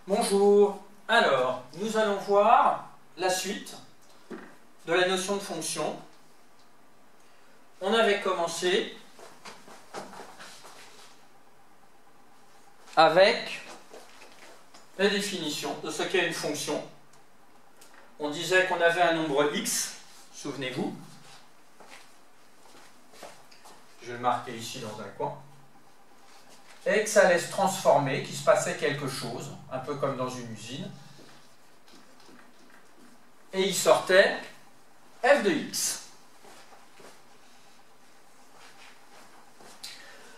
Bonjour. Alors, nous allons voir la suite de la notion de fonction. On avait commencé avec la définition de ce qu'est une fonction. On disait qu'on avait un nombre x, souvenez-vous. Je vais le marquer ici dans un coin. Et que ça allait se transformer, qu'il se passait quelque chose, un peu comme dans une usine. Et il sortait f de x.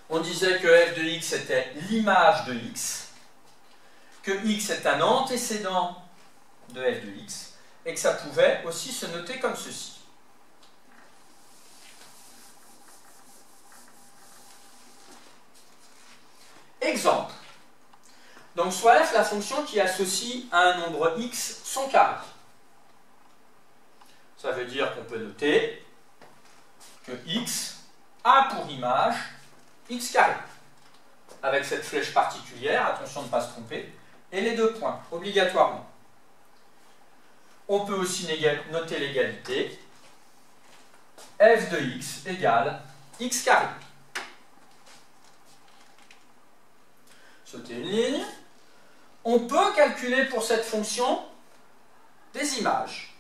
On disait que f de x était l'image de x, que x est un antécédent de f de x, et que ça pouvait aussi se noter comme ceci. Exemple. Donc soit f la fonction qui associe à un nombre x son carré. Ça veut dire qu'on peut noter que x a pour image x carré. Avec cette flèche particulière, attention de ne pas se tromper, et les deux points, obligatoirement. On peut aussi noter l'égalité f de x égale x carré. Sauter une ligne. On peut calculer pour cette fonction des images.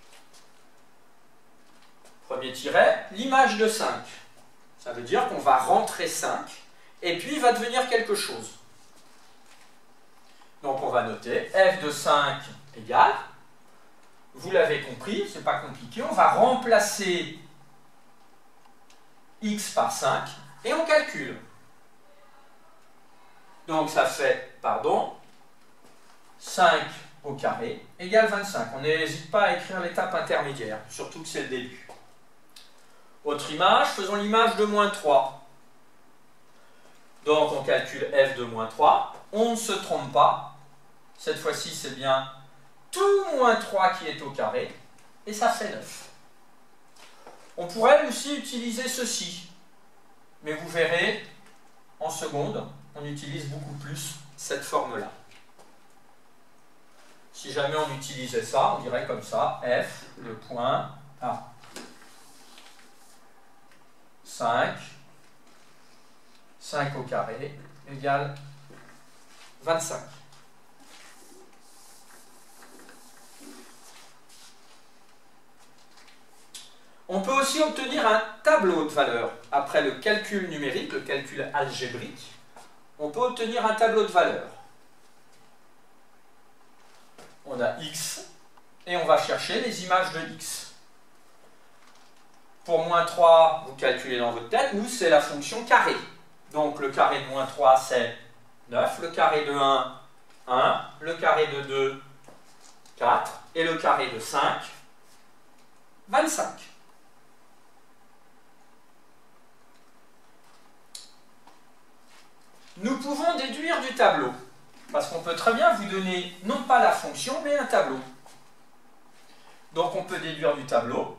Premier tiret, l'image de 5. Ça veut dire qu'on va rentrer 5, et puis il va devenir quelque chose. Donc on va noter f de 5 égale, vous l'avez compris, c'est pas compliqué, on va remplacer x par 5, et on calcule. Donc ça fait, 5 au carré égale 25. On n'hésite pas à écrire l'étape intermédiaire, surtout que c'est le début. Autre image, faisons l'image de moins 3. Donc on calcule f de moins 3. On ne se trompe pas. Cette fois-ci, c'est bien tout moins 3 qui est au carré. Et ça fait 9. On pourrait aussi utiliser ceci. Mais vous verrez, en seconde, on utilise beaucoup plus cette forme-là. Si jamais on utilisait ça, on dirait comme ça, f de point A. 5 au carré égale 25. On peut aussi obtenir un tableau de valeurs. Après le calcul numérique, le calcul algébrique, on peut obtenir un tableau de valeurs. On a x et on va chercher les images de x. Pour moins 3, vous calculez dans votre tête, nous c'est la fonction carré. Donc le carré de moins 3 c'est 9, le carré de 1, 1, le carré de 2, 4, et le carré de 5, 25. Nous pouvons déduire du tableau, parce qu'on peut très bien vous donner non pas la fonction, mais un tableau. Donc on peut déduire du tableau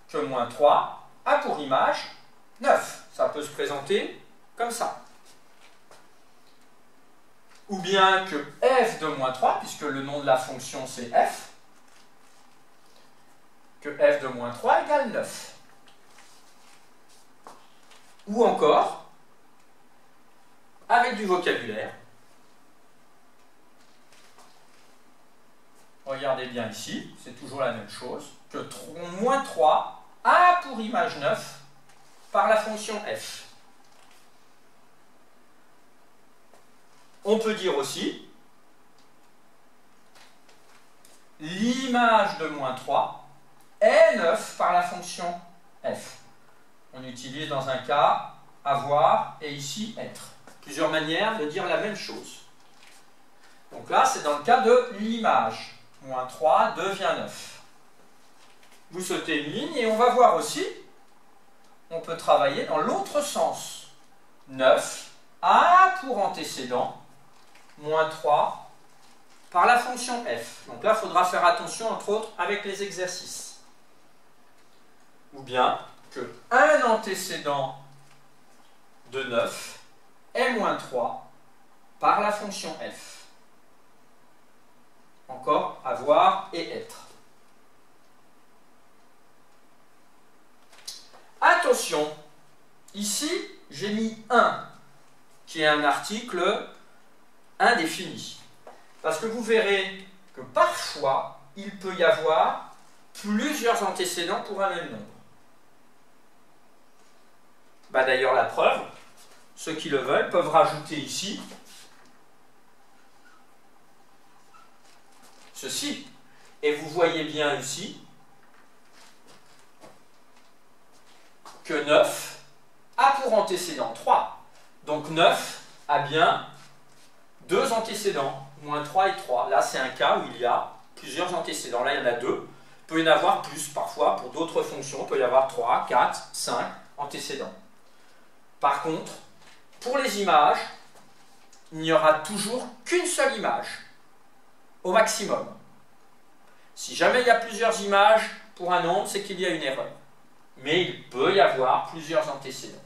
que moins 3 a pour image 9. Ça peut se présenter comme ça. Ou bien que f de moins 3, puisque le nom de la fonction c'est f, que f de moins 3 égale 9. Ou encore, avec du vocabulaire, regardez bien ici, c'est toujours la même chose, que moins 3 a pour image 9 par la fonction f. On peut dire aussi l'image de moins 3 est 9 par la fonction f. On utilise dans un cas avoir et ici être. Plusieurs manières de dire la même chose. Donc là, c'est dans le cas de l'image. Moins 3 devient 9. Vous sautez une ligne et on va voir aussi, on peut travailler dans l'autre sens. 9 a pour antécédent moins 3 par la fonction f. Donc là, il faudra faire attention, entre autres, avec les exercices. Ou bien que un antécédent de 9 est moins 3 par la fonction f. Encore avoir et être. Attention, ici j'ai mis 1, qui est un article indéfini. Parce que vous verrez que parfois, il peut y avoir plusieurs antécédents pour un même nombre. Bah, d'ailleurs, la preuve, ceux qui le veulent peuvent rajouter ici ceci. Et vous voyez bien ici que 9 a pour antécédent 3. Donc 9 a bien 2 antécédents, moins 3 et 3. Là, c'est un cas où il y a plusieurs antécédents. Là, il y en a 2. Il peut y en avoir plus parfois pour d'autres fonctions. Il peut y avoir 3, 4, 5 antécédents. Par contre, pour les images, il n'y aura toujours qu'une seule image, au maximum. Si jamais il y a plusieurs images pour un nombre, c'est qu'il y a une erreur. Mais il peut y avoir plusieurs antécédents.